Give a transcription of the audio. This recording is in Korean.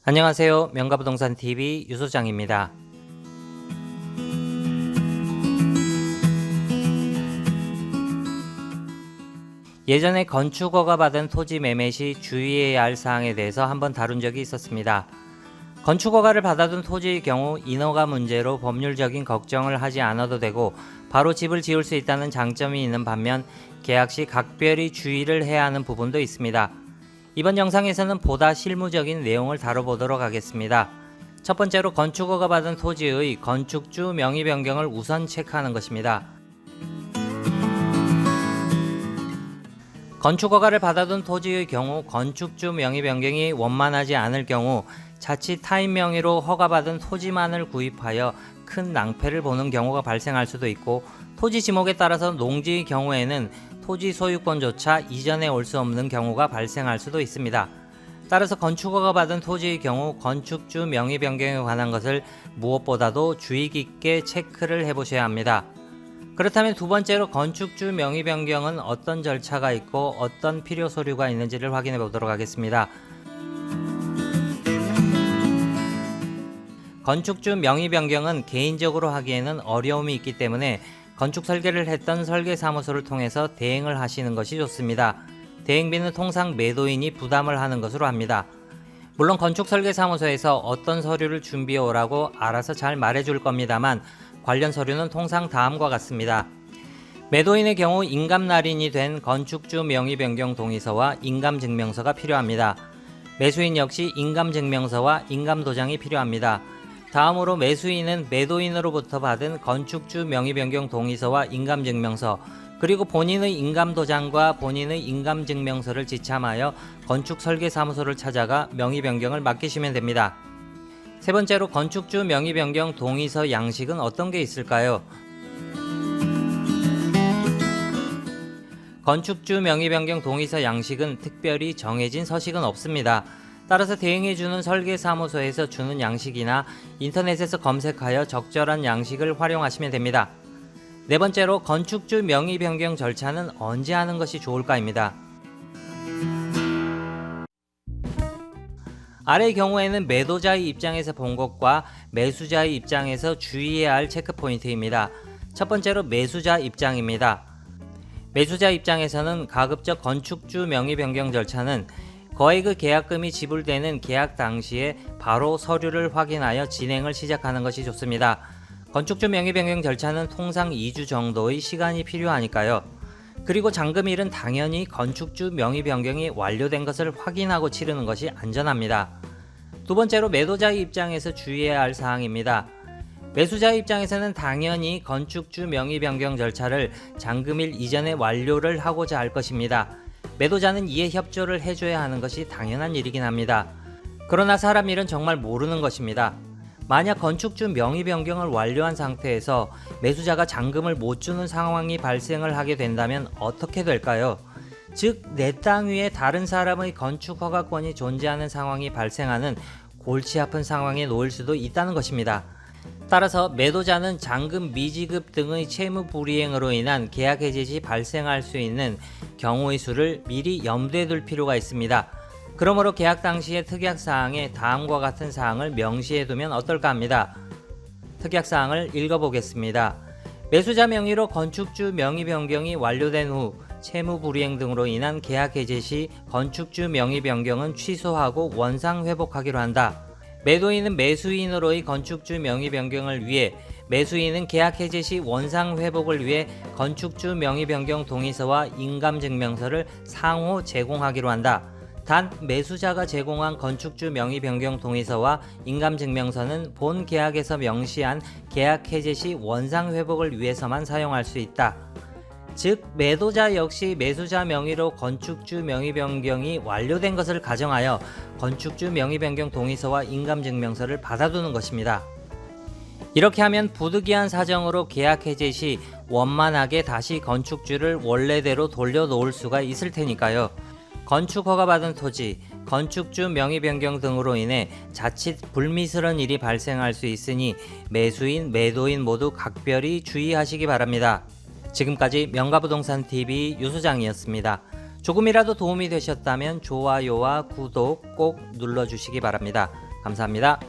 안녕하세요. 명가부동산TV 유소장입니다. 예전에 건축허가 받은 토지 매매 시 주의해야 할 사항에 대해서 한번 다룬 적이 있었습니다. 건축허가를 받아둔 토지의 경우 인허가 문제로 법률적인 걱정을 하지 않아도 되고 바로 집을 지을 수 있다는 장점이 있는 반면 계약 시 각별히 주의를 해야 하는 부분도 있습니다. 이번 영상에서는 보다 실무적인 내용을 다뤄보도록 하겠습니다. 첫 번째로 건축허가 받은 토지의 건축주 명의 변경을 우선 체크하는 것입니다. 건축허가를 받아둔 토지의 경우 건축주 명의 변경이 원만하지 않을 경우 자칫 타인 명의로 허가받은 토지만을 구입하여 큰 낭패를 보는 경우가 발생할 수도 있고, 토지 지목에 따라서 농지의 경우에는 토지 소유권조차 이전에 올 수 없는 경우가 발생할 수도 있습니다. 따라서 건축허가 받은 토지의 경우 건축주 명의 변경에 관한 것을 무엇보다도 주의 깊게 체크를 해보셔야 합니다. 그렇다면 두 번째로 건축주 명의 변경은 어떤 절차가 있고 어떤 필요 서류가 있는지를 확인해 보도록 하겠습니다. 건축주 명의 변경은 개인적으로 하기에는 어려움이 있기 때문에 건축 설계를 했던 설계사무소를 통해서 대행을 하시는 것이 좋습니다. 대행비는 통상 매도인이 부담을 하는 것으로 합니다. 물론 건축 설계사무소에서 어떤 서류를 준비해 오라고 알아서 잘 말해줄 겁니다만 관련 서류는 통상 다음과 같습니다. 매도인의 경우 인감날인이 된 건축주 명의 변경 동의서와 인감증명서가 필요합니다. 매수인 역시 인감증명서와 인감도장이 필요합니다. 다음으로 매수인은 매도인으로부터 받은 건축주 명의 변경 동의서와 인감증명서, 그리고 본인의 인감도장과 본인의 인감증명서를 지참하여 건축설계사무소를 찾아가 명의 변경을 맡기시면 됩니다. 세 번째로 건축주 명의 변경 동의서 양식은 어떤 게 있을까요? 건축주 명의 변경 동의서 양식은 특별히 정해진 서식은 없습니다. 따라서 대행해주는 설계사무소에서 주는 양식이나 인터넷에서 검색하여 적절한 양식을 활용하시면 됩니다. 네 번째로 건축주 명의 변경 절차는 언제 하는 것이 좋을까입니다. 아래의 경우에는 매도자의 입장에서 본 것과 매수자의 입장에서 주의해야 할 체크포인트입니다. 첫 번째로 매수자 입장입니다. 매수자 입장에서는 가급적 건축주 명의 변경 절차는 거액의 계약금이 지불되는 계약 당시에 바로 서류를 확인하여 진행을 시작하는 것이 좋습니다. 건축주 명의 변경 절차는 통상 2주 정도의 시간이 필요하니까요. 그리고 잔금일은 당연히 건축주 명의 변경이 완료된 것을 확인하고 치르는 것이 안전합니다. 두 번째로 매도자의 입장에서 주의해야 할 사항입니다. 매수자의 입장에서는 당연히 건축주 명의 변경 절차를 잔금일 이전에 완료를 하고자 할 것입니다. 매도자는 이에 협조를 해줘야 하는 것이 당연한 일이긴 합니다. 그러나 사람 일은 정말 모르는 것입니다. 만약 건축주 명의 변경을 완료한 상태에서 매수자가 잔금을 못 주는 상황이 발생을 하게 된다면 어떻게 될까요? 즉, 내 땅 위에 다른 사람의 건축 허가권이 존재하는 상황이 발생하는 골치 아픈 상황에 놓일 수도 있다는 것입니다. 따라서 매도자는 잔금 미지급 등의 채무 불이행으로 인한 계약 해지 시 발생할 수 있는 경우의 수를 미리 염두에 둘 필요가 있습니다. 그러므로 계약 당시의 특약사항에 다음과 같은 사항을 명시해 두면 어떨까 합니다. 특약사항을 읽어보겠습니다. 매수자 명의로 건축주 명의 변경이 완료된 후 채무 불이행 등으로 인한 계약 해지 시 건축주 명의 변경은 취소하고 원상 회복하기로 한다. 매도인은 매수인으로의 건축주 명의 변경을 위해, 매수인은 계약 해지 시 원상 회복을 위해 건축주 명의 변경 동의서와 인감증명서를 상호 제공하기로 한다. 단, 매수자가 제공한 건축주 명의 변경 동의서와 인감증명서는 본 계약에서 명시한 계약 해지 시 원상 회복을 위해서만 사용할 수 있다. 즉, 매도자 역시 매수자 명의로 건축주 명의 변경이 완료된 것을 가정하여 건축주 명의 변경 동의서와 인감증명서를 받아두는 것입니다. 이렇게 하면 부득이한 사정으로 계약 해지 시 원만하게 다시 건축주를 원래대로 돌려놓을 수가 있을 테니까요. 건축 허가 받은 토지, 건축주 명의 변경 등으로 인해 자칫 불미스러운 일이 발생할 수 있으니 매수인, 매도인 모두 각별히 주의하시기 바랍니다. 지금까지 명가부동산TV 유소장이었습니다. 조금이라도 도움이 되셨다면 좋아요와 구독 꼭 눌러주시기 바랍니다. 감사합니다.